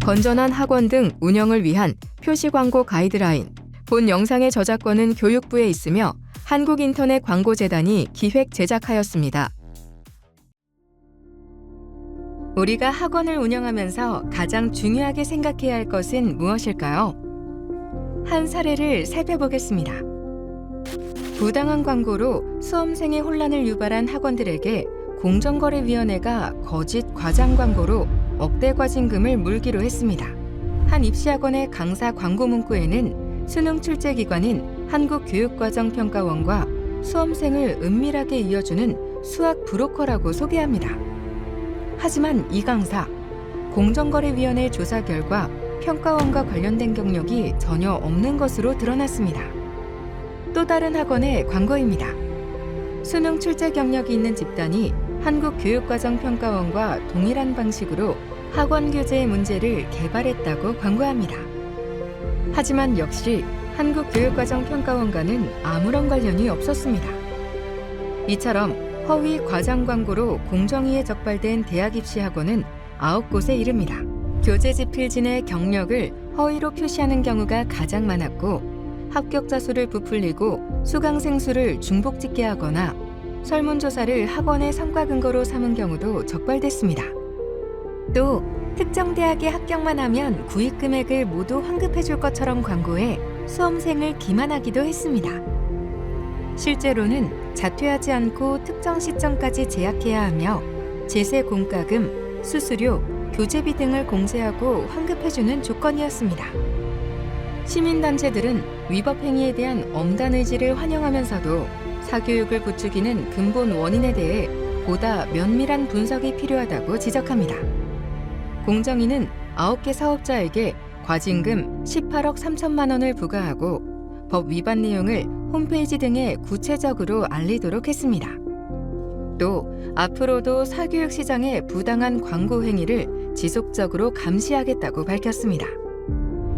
건전한 학원 등 운영을 위한 표시 광고 가이드라인. 본 영상의 저작권은 교육부에 있으며 한국인터넷광고재단이 기획 제작하였습니다. 우리가 학원을 운영하면서 가장 중요하게 생각해야 할 것은 무엇일까요? 한 사례를 살펴보겠습니다. 부당한 광고로 수험생의 혼란을 유발한 학원들에게 공정거래위원회가 거짓 과장 광고로 억대 과징금을 물기로 했습니다. 한 입시학원의 강사 광고 문구에는 수능 출제 기관인 한국교육과정평가원과 수험생을 은밀하게 이어주는 수학 브로커라고 소개합니다. 하지만 이 강사, 공정거래위원회 조사 결과 평가원과 관련된 경력이 전혀 없는 것으로 드러났습니다. 또 다른 학원의 광고입니다. 수능 출제 경력이 있는 집단이 한국교육과정평가원과 동일한 방식으로 학원 교재의 문제를 개발했다고 광고합니다. 하지만 역시 한국교육과정평가원과는 아무런 관련이 없었습니다. 이처럼 허위 과장 광고로 공정위에 적발된 대학 입시 학원은 9곳에 이릅니다. 교재 지필진의 경력을 허위로 표시하는 경우가 가장 많았고, 합격자 수를 부풀리고 수강생 수를 중복짓게 하거나 설문조사를 학원의 성과 근거로 삼은 경우도 적발됐습니다. 또 특정 대학에 합격만 하면 구입 금액을 모두 환급해줄 것처럼 광고해 수험생을 기만하기도 했습니다. 실제로는 자퇴하지 않고 특정 시점까지 재학해야 하며 제세 공과금, 수수료, 교재비 등을 공제하고 환급해주는 조건이었습니다. 시민단체들은 위법 행위에 대한 엄단 의지를 환영하면서도 사교육을 부추기는 근본 원인에 대해 보다 면밀한 분석이 필요하다고 지적합니다. 공정위는 9개 사업자에게 과징금 18억 3천만 원을 부과하고 법 위반 내용을 홈페이지 등에 구체적으로 알리도록 했습니다. 또 앞으로도 사교육 시장의 부당한 광고 행위를 지속적으로 감시하겠다고 밝혔습니다.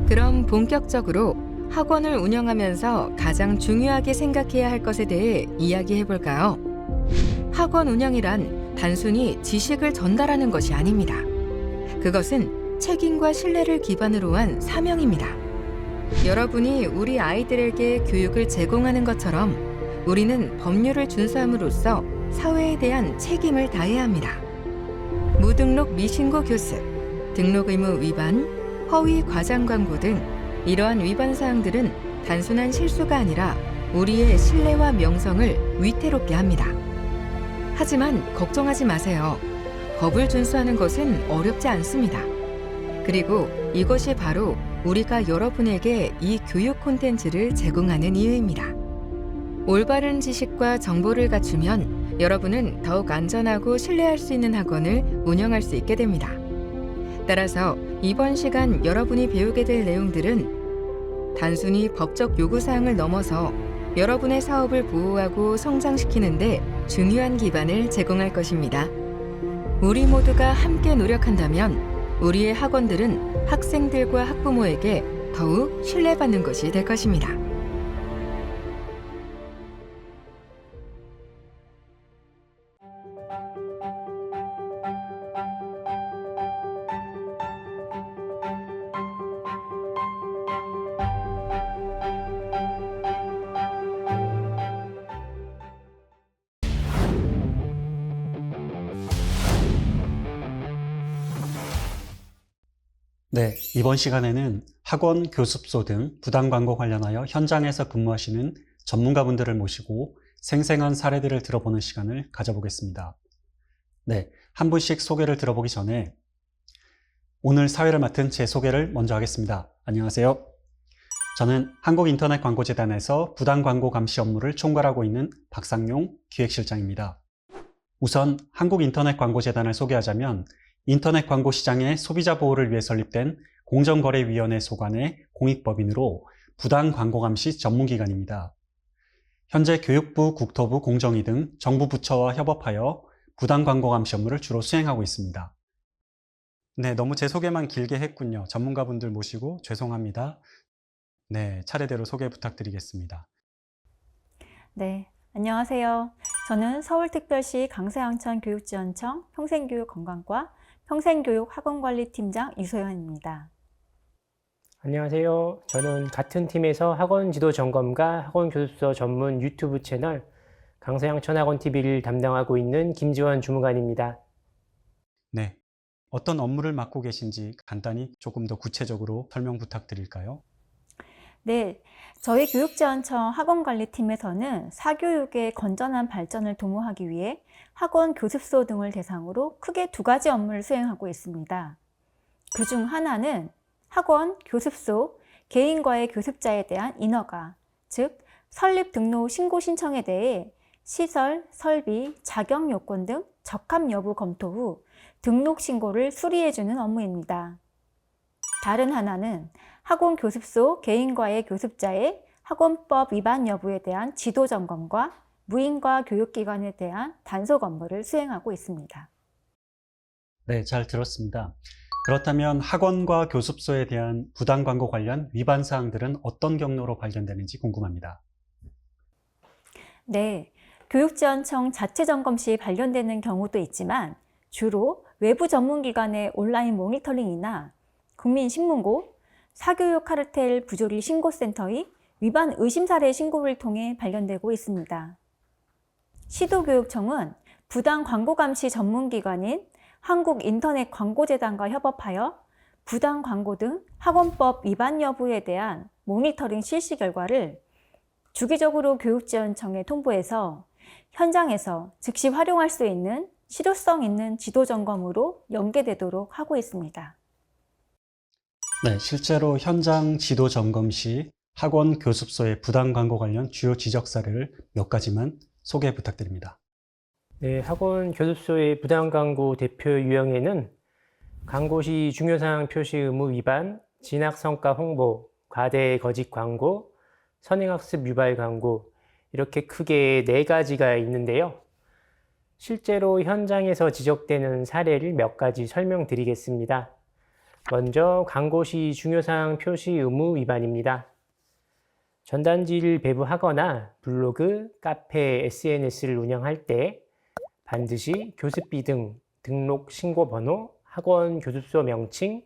그럼 본격적으로 학원을 운영하면서 가장 중요하게 생각해야 할 것에 대해 이야기해 볼까요? 학원 운영이란 단순히 지식을 전달하는 것이 아닙니다. 그것은 책임과 신뢰를 기반으로 한 사명입니다. 여러분이 우리 아이들에게 교육을 제공하는 것처럼 우리는 법률을 준수함으로써 사회에 대한 책임을 다해야 합니다. 무등록 미신고 교습, 등록 의무 위반, 허위 과장 광고 등 이러한 위반 사항들은 단순한 실수가 아니라 우리의 신뢰와 명성을 위태롭게 합니다. 하지만 걱정하지 마세요. 법을 준수하는 것은 어렵지 않습니다. 그리고 이것이 바로 우리가 여러분에게 이 교육 콘텐츠를 제공하는 이유입니다. 올바른 지식과 정보를 갖추면 여러분은 더욱 안전하고 신뢰할 수 있는 학원을 운영할 수 있게 됩니다. 따라서 이번 시간 여러분이 배우게 될 내용들은 단순히 법적 요구사항을 넘어서 여러분의 사업을 보호하고 성장시키는 데 중요한 기반을 제공할 것입니다. 우리 모두가 함께 노력한다면 우리의 학원들은 학생들과 학부모에게 더욱 신뢰받는 것이 될 것입니다. 네, 이번 시간에는 학원, 교습소 등 부당 광고 관련하여 현장에서 근무하시는 전문가분들을 모시고 생생한 사례들을 들어보는 시간을 가져보겠습니다. 네, 한 분씩 소개를 들어보기 전에 오늘 사회를 맡은 제 소개를 먼저 하겠습니다. 안녕하세요. 저는 한국인터넷광고재단에서 부당 광고 감시 업무를 총괄하고 있는 박상용 기획실장입니다. 우선 한국인터넷광고재단을 소개하자면 인터넷 광고 시장의 소비자 보호를 위해 설립된 공정거래위원회 소관의 공익법인으로 부당 광고 감시 전문기관입니다. 현재 교육부, 국토부, 공정위 등 정부 부처와 협업하여 부당 광고 감시 업무를 주로 수행하고 있습니다. 네, 너무 제 소개만 길게 했군요. 전문가분들 모시고 죄송합니다. 네, 차례대로 소개 부탁드리겠습니다. 네, 안녕하세요. 저는 서울특별시 강서양천교육지원청 평생교육건강과 평생교육 학원관리팀장 유소연입니다. 안녕하세요. 저는 같은 팀에서 학원 지도 점검과 학원 교습소 전문 유튜브 채널 강서양 천학원TV를 담당하고 있는 김지원 주무관입니다. 네. 어떤 업무를 맡고 계신지 간단히 조금 더 구체적으로 설명 부탁드릴까요? 네, 저희 교육지원청 학원관리팀에서는 사교육의 건전한 발전을 도모하기 위해 학원 교습소 등을 대상으로 크게 두 가지 업무를 수행하고 있습니다. 그중 하나는 학원, 교습소, 개인과의 교습자에 대한 인허가, 즉 설립 등록 신고 신청에 대해 시설, 설비, 자격 요건 등 적합 여부 검토 후 등록 신고를 수리해주는 업무입니다. 다른 하나는 학원 교습소 개인과의 교습자의 학원법 위반 여부에 대한 지도 점검과 무인과 교육기관에 대한 단속 업무를 수행하고 있습니다. 네, 잘 들었습니다. 그렇다면 학원과 교습소에 대한 부당 광고 관련 위반 사항들은 어떤 경로로 발견되는지 궁금합니다. 네, 교육지원청 자체 점검 시 발견되는 경우도 있지만 주로 외부 전문기관의 온라인 모니터링이나 국민신문고, 사교육 카르텔 부조리 신고센터의 위반 의심 사례 신고를 통해 발견되고 있습니다. 시도교육청은 부당 광고 감시 전문기관인 한국인터넷광고재단과 협업하여 부당 광고 등 학원법 위반 여부에 대한 모니터링 실시 결과를 주기적으로 교육지원청에 통보해서 현장에서 즉시 활용할 수 있는 실효성 있는 지도 점검으로 연계되도록 하고 있습니다. 네, 실제로 현장 지도 점검 시 학원 교습소의 부당 광고 관련 주요 지적 사례를 몇 가지만 소개 부탁드립니다. 네, 학원 교습소의 부당 광고 대표 유형에는 광고 시 중요사항 표시 의무 위반, 진학 성과 홍보, 과대 거짓 광고, 선행학습 유발 광고 이렇게 크게 4가지가 있는데요. 실제로 현장에서 지적되는 사례를 몇 가지 설명드리겠습니다. 먼저 광고 시 중요사항 표시 의무 위반입니다. 전단지를 배부하거나 블로그, 카페, SNS를 운영할 때 반드시 교습비 등 등록 신고 번호, 학원 교습소 명칭,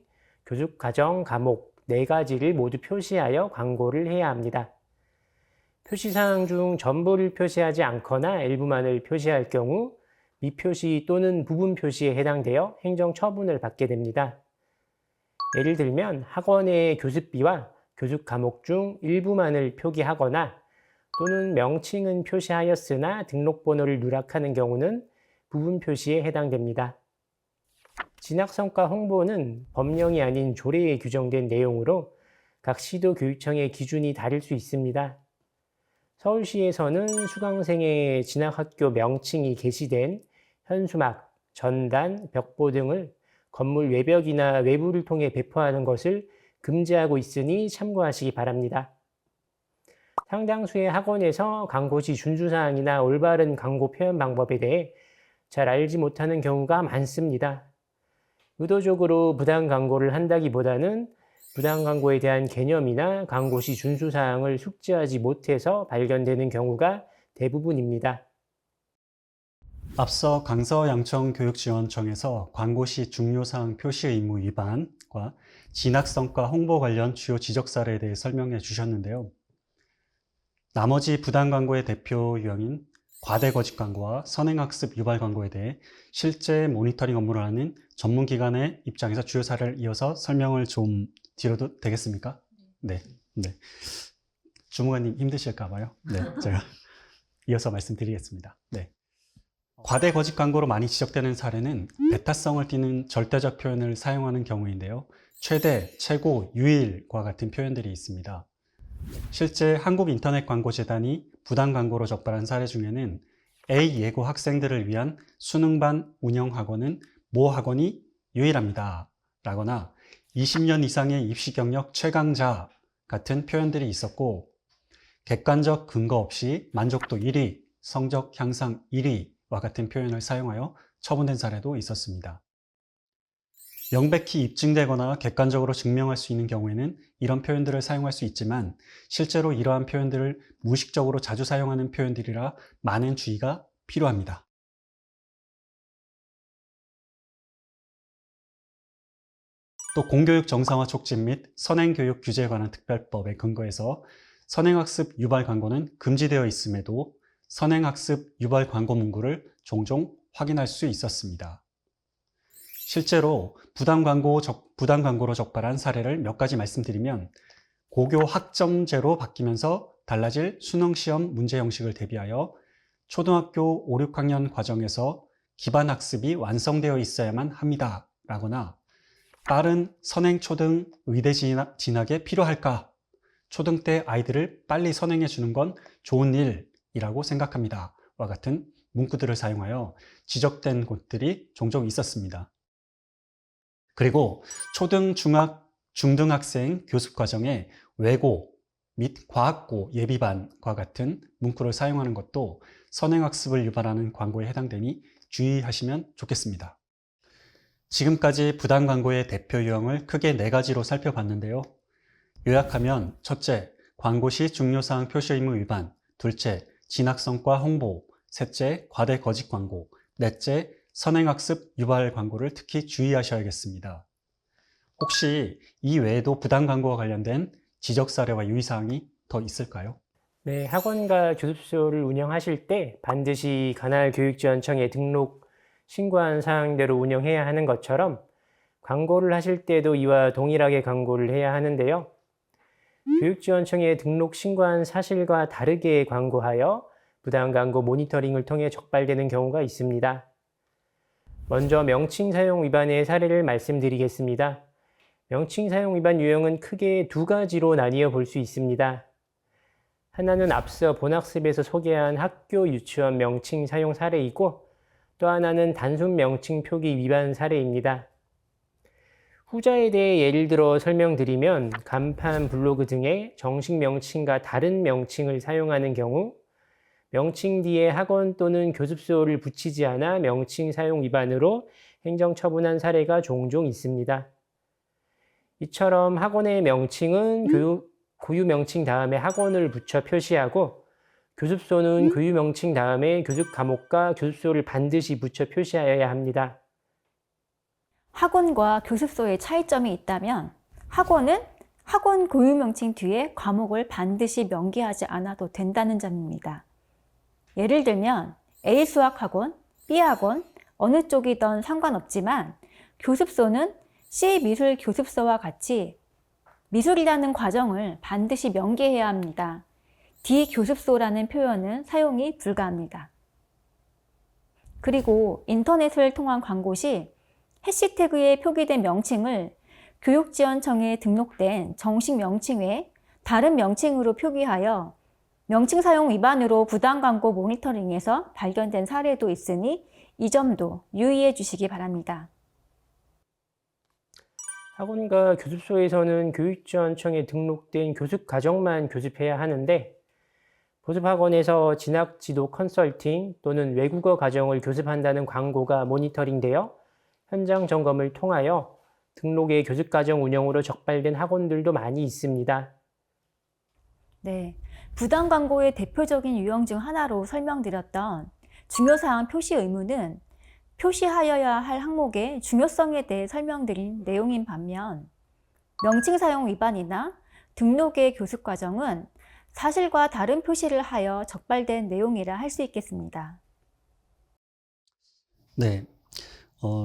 교습 과정 과목 4가지를 모두 표시하여 광고를 해야 합니다. 표시사항 중 전부를 표시하지 않거나 일부만을 표시할 경우 미표시 또는 부분 표시에 해당되어 행정처분을 받게 됩니다. 예를 들면 학원의 교습비와 교습 과목 중 일부만을 표기하거나 또는 명칭은 표시하였으나 등록번호를 누락하는 경우는 부분 표시에 해당됩니다. 진학성과 홍보는 법령이 아닌 조례에 규정된 내용으로 각 시도 교육청의 기준이 다를 수 있습니다. 서울시에서는 수강생의 진학학교 명칭이 게시된 현수막, 전단, 벽보 등을 건물 외벽이나 외부를 통해 배포하는 것을 금지하고 있으니 참고하시기 바랍니다. 상당수의 학원에서 광고 시 준수사항이나 올바른 광고 표현 방법에 대해 잘 알지 못하는 경우가 많습니다. 의도적으로 부당 광고를 한다기보다는 부당 광고에 대한 개념이나 광고 시 준수사항을 숙지하지 못해서 발견되는 경우가 대부분입니다. 앞서 강서양천교육지원청에서 광고 시 중요사항 표시 의무 위반과 진학성과 홍보 관련 주요 지적 사례에 대해 설명해 주셨는데요. 나머지 부당 광고의 대표 유형인 과대 거짓 광고와 선행학습 유발 광고에 대해 실제 모니터링 업무를 하는 전문기관의 입장에서 주요 사례를 이어서 설명을 좀 드려도 되겠습니까? 네. 주무관님 힘드실까 봐요. 네, 제가 이어서 말씀드리겠습니다. 네. 과대 거짓 광고로 많이 지적되는 사례는 배타성을 띠는 절대적 표현을 사용하는 경우인데요. 최대, 최고, 유일과 같은 표현들이 있습니다. 실제 한국인터넷광고재단이 부당 광고로 적발한 사례 중에는 A 예고 학생들을 위한 수능반 운영학원은 모 학원이 유일합니다. 라거나 20년 이상의 입시 경력 최강자 같은 표현들이 있었고, 객관적 근거 없이 만족도 1위, 성적 향상 1위와 같은 표현을 사용하여 처분된 사례도 있었습니다. 명백히 입증되거나 객관적으로 증명할 수 있는 경우에는 이런 표현들을 사용할 수 있지만 실제로 이러한 표현들을 무의식적으로 자주 사용하는 표현들이라 많은 주의가 필요합니다. 또 공교육 정상화 촉진 및 선행교육 규제에 관한 특별법에 근거해서 선행학습 유발 광고는 금지되어 있음에도 선행학습 유발 광고 문구를 종종 확인할 수 있었습니다. 실제로 부당 광고로 적발한 사례를 몇 가지 말씀드리면 고교 학점제로 바뀌면서 달라질 수능시험 문제 형식을 대비하여 초등학교 5, 6학년 과정에서 기반 학습이 완성되어 있어야만 합니다. 라거나 빠른 선행 초등 의대 진학에 필요할까? 초등 때 아이들을 빨리 선행해 주는 건 좋은 일이라고 생각합니다. 와 같은 문구들을 사용하여 지적된 곳들이 종종 있었습니다. 그리고 초등, 중학, 중등학생 교습 과정에 외고 및 과학고 예비반과 같은 문구를 사용하는 것도 선행학습을 유발하는 광고에 해당되니 주의하시면 좋겠습니다. 지금까지 부당 광고의 대표 유형을 크게 4가지로 살펴봤는데요. 요약하면 첫째, 광고 시 중요사항 표시 의무 위반, 둘째, 진학성과 홍보, 셋째, 과대 거짓 광고, 넷째, 선행학습 유발 광고를 특히 주의하셔야겠습니다. 혹시 이 외에도 부당 광고와 관련된 지적 사례와 유의사항이 더 있을까요? 네, 학원과 교습소를 운영하실 때 반드시 관할 교육지원청에 등록 신고한 사항대로 운영해야 하는 것처럼 광고를 하실 때도 이와 동일하게 광고를 해야 하는데요. 교육지원청에 등록 신고한 사실과 다르게 광고하여 부당 광고 모니터링을 통해 적발되는 경우가 있습니다. 먼저 명칭 사용 위반의 사례를 말씀드리겠습니다. 명칭 사용 위반 유형은 크게 2가지로 나뉘어 볼 수 있습니다. 하나는 앞서 본학습에서 소개한 학교 유치원 명칭 사용 사례이고 또 하나는 단순 명칭 표기 위반 사례입니다. 후자에 대해 예를 들어 설명드리면 간판, 블로그 등의 정식 명칭과 다른 명칭을 사용하는 경우 명칭 뒤에 학원 또는 교습소를 붙이지 않아 명칭 사용 위반으로 행정처분한 사례가 종종 있습니다. 이처럼 학원의 명칭은 고유 명칭 다음에 학원을 붙여 표시하고 교습소는 고유 명칭 다음에 교습 과목과 교습소를 반드시 붙여 표시하여야 합니다. 학원과 교습소의 차이점이 있다면 학원은 학원 고유 명칭 뒤에 과목을 반드시 명기하지 않아도 된다는 점입니다. 예를 들면 A 수학학원, B 학원 어느 쪽이든 상관없지만 교습소는 C 미술 교습소와 같이 미술이라는 과정을 반드시 명기해야 합니다. D 교습소라는 표현은 사용이 불가합니다. 그리고 인터넷을 통한 광고 시 해시태그에 표기된 명칭을 교육지원청에 등록된 정식 명칭 외에 다른 명칭으로 표기하여 명칭 사용 위반으로 부당 광고 모니터링에서 발견된 사례도 있으니 이 점도 유의해 주시기 바랍니다. 학원과 교습소에서는 교육지원청에 등록된 교습 과정만 교습해야 하는데 보습학원에서 진학지도 컨설팅 또는 외국어 과정을 교습한다는 광고가 모니터링되어 현장 점검을 통하여 등록의 교습과정 운영으로 적발된 학원들도 많이 있습니다. 네, 부당 광고의 대표적인 유형 중 하나로 설명드렸던 중요사항 표시 의무는 표시하여야 할 항목의 중요성에 대해 설명드린 내용인 반면 명칭 사용 위반이나 등록의 교습 과정은 사실과 다른 표시를 하여 적발된 내용이라 할 수 있겠습니다. 네,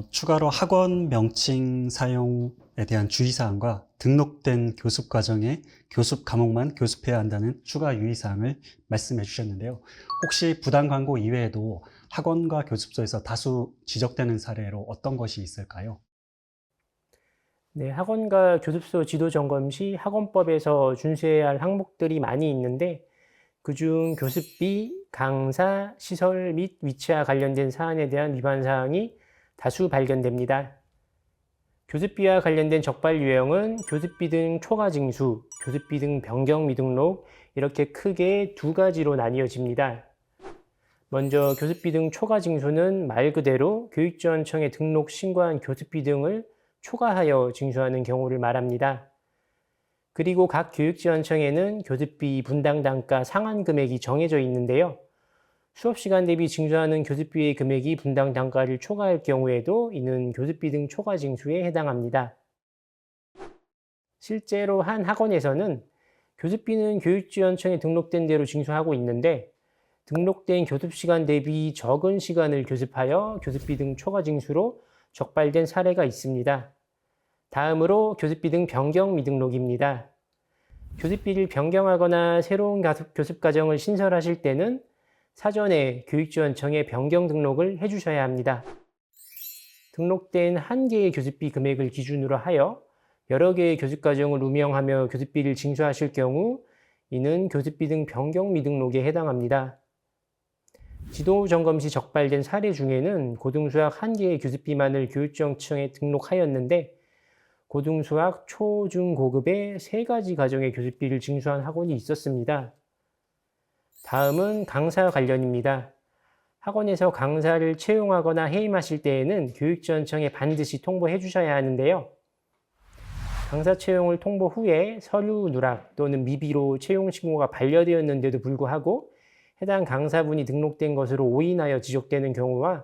추가로 학원 명칭 사용에 대한 주의사항과 등록된 교습 과정의 교습 과목만 교습해야 한다는 추가 유의사항을 말씀해 주셨는데요. 혹시 부당 광고 이외에도 학원과 교습소에서 다수 지적되는 사례로 어떤 것이 있을까요? 네, 학원과 교습소 지도 점검 시 학원법에서 준수해야 할 항목들이 많이 있는데 그중 교습비, 강사, 시설 및 위치와 관련된 사안에 대한 위반 사항이 다수 발견됩니다. 교습비와 관련된 적발 유형은 교습비 등 초과 징수, 교습비 등 변경 미등록 이렇게 크게 2가지로 나뉘어집니다. 먼저 교습비 등 초과 징수는 말 그대로 교육지원청에 등록 신고한 교습비 등을 초과하여 징수하는 경우를 말합니다. 그리고 각 교육지원청에는 교습비 분당 단가 상한 금액이 정해져 있는데요. 수업시간 대비 징수하는 교습비의 금액이 분당 단가를 초과할 경우에도 이는 교습비 등 초과 징수에 해당합니다. 실제로 한 학원에서는 교습비는 교육지원청에 등록된 대로 징수하고 있는데 등록된 교습시간 대비 적은 시간을 교습하여 교습비 등 초과 징수로 적발된 사례가 있습니다. 다음으로 교습비 등 변경 미등록입니다. 교습비를 변경하거나 새로운 교습 과정을 신설하실 때는 사전에 교육지원청에 변경 등록을 해주셔야 합니다. 등록된 한 개의 교습비 금액을 기준으로 하여 여러 개의 교습 과정을 운영하며 교습비를 징수하실 경우 이는 교습비 등 변경 미등록에 해당합니다. 지도 점검 시 적발된 사례 중에는 고등수학 한 개의 교습비만을 교육지원청에 등록하였는데 고등수학 초, 중, 고급의 3가지 과정의 교습비를 징수한 학원이 있었습니다. 다음은 강사 관련입니다. 학원에서 강사를 채용하거나 해임하실 때에는 교육지원청에 반드시 통보해 주셔야 하는데요. 강사 채용을 통보 후에 서류 누락 또는 미비로 채용 신고가 반려되었는데도 불구하고 해당 강사분이 등록된 것으로 오인하여 지적되는 경우와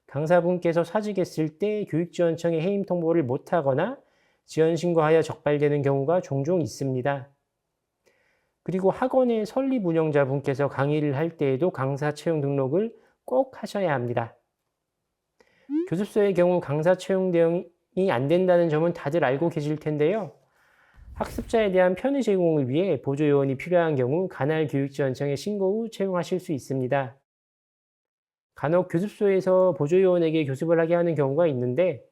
강사분께서 사직했을 때 교육지원청에 해임 통보를 못하거나 지연 신고하여 적발되는 경우가 종종 있습니다. 그리고 학원의 설립 운영자분께서 강의를 할 때에도 강사 채용 등록을 꼭 하셔야 합니다. 교습소의 경우 강사 채용 대응이 안 된다는 점은 다들 알고 계실 텐데요. 학습자에 대한 편의 제공을 위해 보조요원이 필요한 경우 관할 교육지원청에 신고 후 채용하실 수 있습니다. 간혹 교습소에서 보조요원에게 교습을 하게 하는 경우가 있는데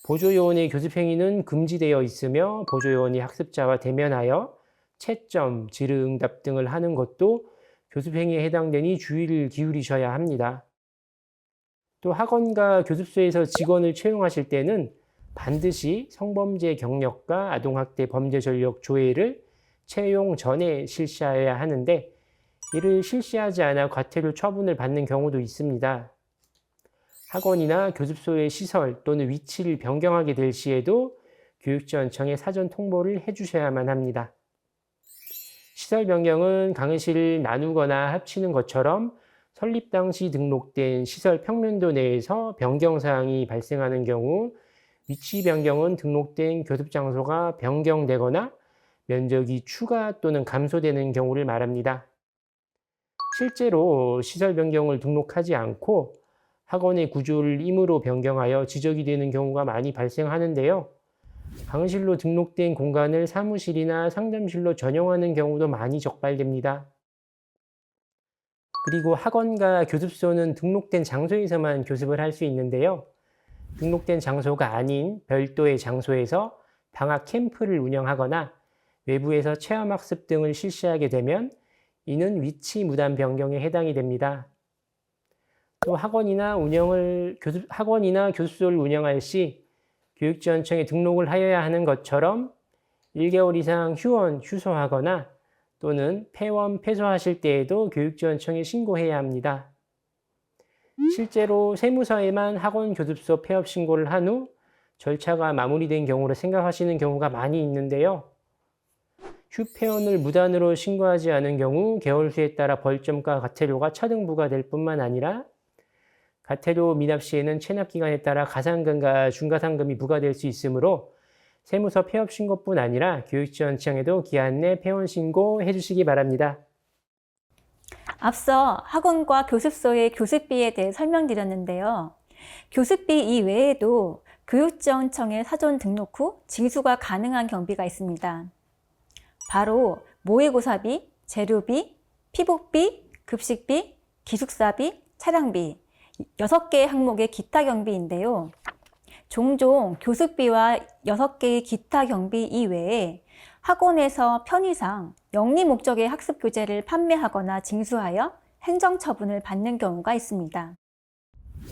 보조요원의 교습행위는 금지되어 있으며 보조요원이 학습자와 대면하여 채점, 질의응답 등을 하는 것도 교습행위에 해당되니 주의를 기울이셔야 합니다. 또 학원과 교습소에서 직원을 채용하실 때는 반드시 성범죄 경력과 아동학대 범죄 전력 조회를 채용 전에 실시하여야 하는데 이를 실시하지 않아 과태료 처분을 받는 경우도 있습니다. 학원이나 교습소의 시설 또는 위치를 변경하게 될 시에도 교육지원청에 사전 통보를 해주셔야만 합니다. 시설 변경은 강의실을 나누거나 합치는 것처럼 설립 당시 등록된 시설 평면도 내에서 변경 사항이 발생하는 경우 위치 변경은 등록된 교습 장소가 변경되거나 면적이 추가 또는 감소되는 경우를 말합니다. 실제로 시설 변경을 등록하지 않고 학원의 구조를 임의로 변경하여 지적이 되는 경우가 많이 발생하는데요. 강의실로 등록된 공간을 사무실이나 상담실로 전용하는 경우도 많이 적발됩니다. 그리고 학원과 교습소는 등록된 장소에서만 교습을 할 수 있는데요. 등록된 장소가 아닌 별도의 장소에서 방학 캠프를 운영하거나 외부에서 체험학습 등을 실시하게 되면 이는 위치 무단 변경에 해당이 됩니다. 또 학원이나 교습소를 운영할 시 교육지원청에 등록을 하여야 하는 것처럼 1개월 이상 휴원, 휴소하거나 또는 폐원, 폐소하실 때에도 교육지원청에 신고해야 합니다. 실제로 세무서에만 학원 교습소 폐업 신고를 한 후 절차가 마무리된 경우를 생각하시는 경우가 많이 있는데요. 휴폐원을 무단으로 신고하지 않은 경우 개월수에 따라 벌점과 과태료가 차등부가 될 뿐만 아니라 과태료 미납 시에는 체납기간에 따라 가산금과 중과상금이 부과될 수 있으므로 세무서 폐업 신고뿐 아니라 교육지원청에도 기한 내 폐원 신고해 주시기 바랍니다. 앞서 학원과 교습소의 교습비에 대해 설명드렸는데요. 교습비 이외에도 교육지원청에 사전 등록 후 징수가 가능한 경비가 있습니다. 바로 모의고사비, 재료비, 피복비, 급식비, 기숙사비, 차량비 6개의 항목의 기타 경비인데요. 종종 교습비와 6개의 기타 경비 이외에 학원에서 편의상 영리 목적의 학습 교재를 판매하거나 징수하여 행정처분을 받는 경우가 있습니다.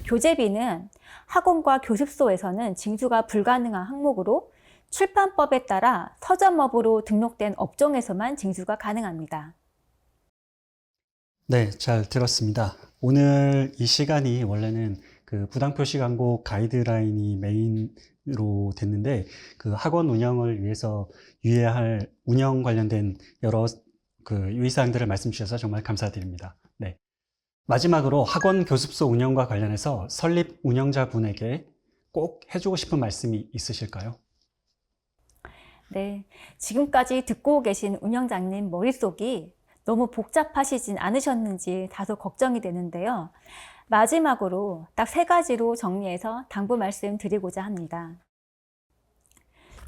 교재비는 학원과 교습소에서는 징수가 불가능한 항목으로 출판법에 따라 서점업으로 등록된 업종에서만 징수가 가능합니다. 네, 잘 들었습니다. 오늘 이 시간이 원래는 그 부당표시 광고 가이드라인이 메인으로 됐는데 그 학원 운영을 위해서 유의해야 할 운영 관련된 여러 그 유의사항들을 말씀 주셔서 정말 감사드립니다. 네. 마지막으로 학원 교습소 운영과 관련해서 설립 운영자분에게 꼭 해주고 싶은 말씀이 있으실까요? 네, 지금까지 듣고 계신 운영자님 머릿속이 너무 복잡하시진 않으셨는지 다소 걱정이 되는데요. 마지막으로 딱 3가지로 정리해서 당부 말씀드리고자 합니다.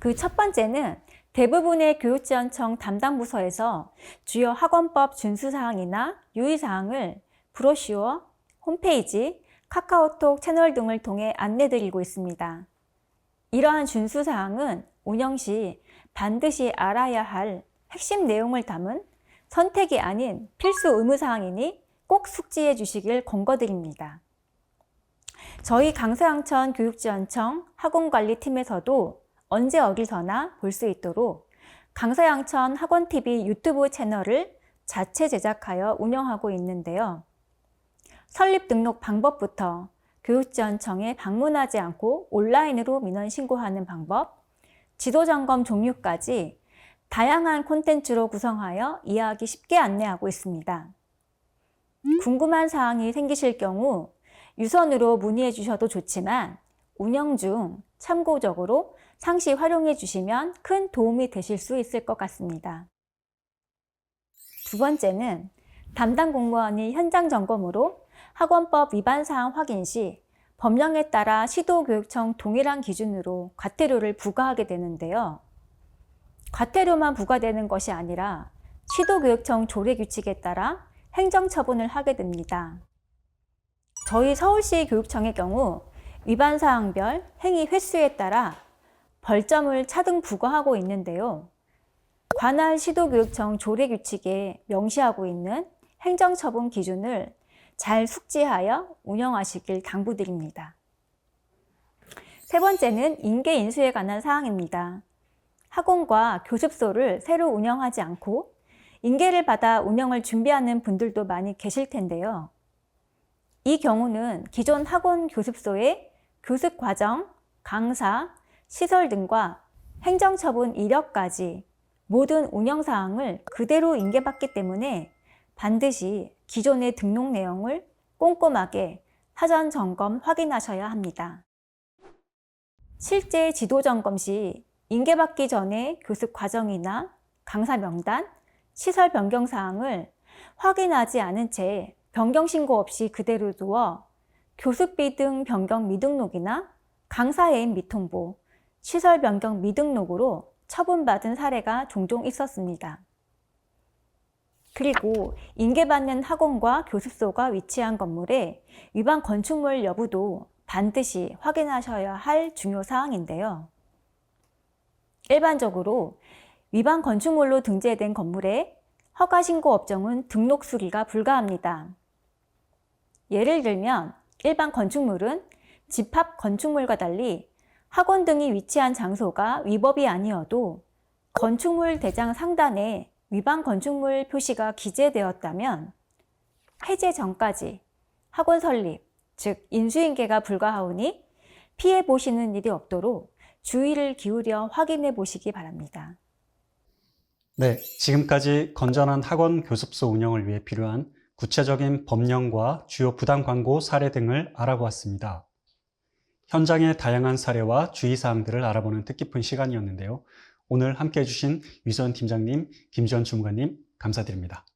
그 첫 번째는 대부분의 교육지원청 담당 부서에서 주요 학원법 준수사항이나 유의사항을 브로슈어, 홈페이지, 카카오톡 채널 등을 통해 안내드리고 있습니다. 이러한 준수사항은 운영 시 반드시 알아야 할 핵심 내용을 담은 선택이 아닌 필수 의무사항이니 꼭 숙지해 주시길 권고드립니다. 저희 강서양천 교육지원청 학원관리팀에서도 언제 어디서나 볼 수 있도록 강서양천 학원TV 유튜브 채널을 자체 제작하여 운영하고 있는데요. 설립 등록 방법부터 교육지원청에 방문하지 않고 온라인으로 민원 신고하는 방법, 지도점검 종류까지 다양한 콘텐츠로 구성하여 이해하기 쉽게 안내하고 있습니다. 궁금한 사항이 생기실 경우 유선으로 문의해 주셔도 좋지만 운영 중 참고적으로 상시 활용해 주시면 큰 도움이 되실 수 있을 것 같습니다. 두 번째는 담당 공무원이 현장 점검으로 학원법 위반 사항 확인 시 법령에 따라 시도교육청 동일한 기준으로 과태료를 부과하게 되는데요. 과태료만 부과되는 것이 아니라 시도교육청 조례규칙에 따라 행정처분을 하게 됩니다. 저희 서울시 교육청의 경우 위반 사항별 행위 횟수에 따라 벌점을 차등 부과하고 있는데요. 관할 시도교육청 조례규칙에 명시하고 있는 행정처분 기준을 잘 숙지하여 운영하시길 당부드립니다. 세 번째는 인계 인수에 관한 사항입니다. 학원과 교습소를 새로 운영하지 않고 인계를 받아 운영을 준비하는 분들도 많이 계실 텐데요. 이 경우는 기존 학원 교습소의 교습 과정, 강사, 시설 등과 행정처분 이력까지 모든 운영사항을 그대로 인계받기 때문에 반드시 기존의 등록 내용을 꼼꼼하게 사전 점검 확인하셔야 합니다. 실제 지도 점검 시 인계받기 전에 교습 과정이나 강사 명단, 시설 변경 사항을 확인하지 않은 채 변경 신고 없이 그대로 두어 교습비 등 변경 미등록이나 강사 해임 미통보, 시설 변경 미등록으로 처분받은 사례가 종종 있었습니다. 그리고 인계받는 학원과 교습소가 위치한 건물의 위반 건축물 여부도 반드시 확인하셔야 할 중요 사항인데요. 일반적으로 위반 건축물로 등재된 건물의 허가신고 업종은 등록 수리가 불가합니다. 예를 들면 일반 건축물은 집합 건축물과 달리 학원 등이 위치한 장소가 위법이 아니어도 건축물 대장 상단에 위반 건축물 표시가 기재되었다면 해제 전까지 학원 설립, 즉 인수인계가 불가하오니 피해 보시는 일이 없도록 주의를 기울여 확인해 보시기 바랍니다. 네, 지금까지 건전한 학원 교습소 운영을 위해 필요한 구체적인 법령과 주요 부당 광고 사례 등을 알아보았습니다. 현장의 다양한 사례와 주의사항들을 알아보는 뜻깊은 시간이었는데요. 오늘 함께해 주신 유선 팀장님, 김지원 주무관님 감사드립니다.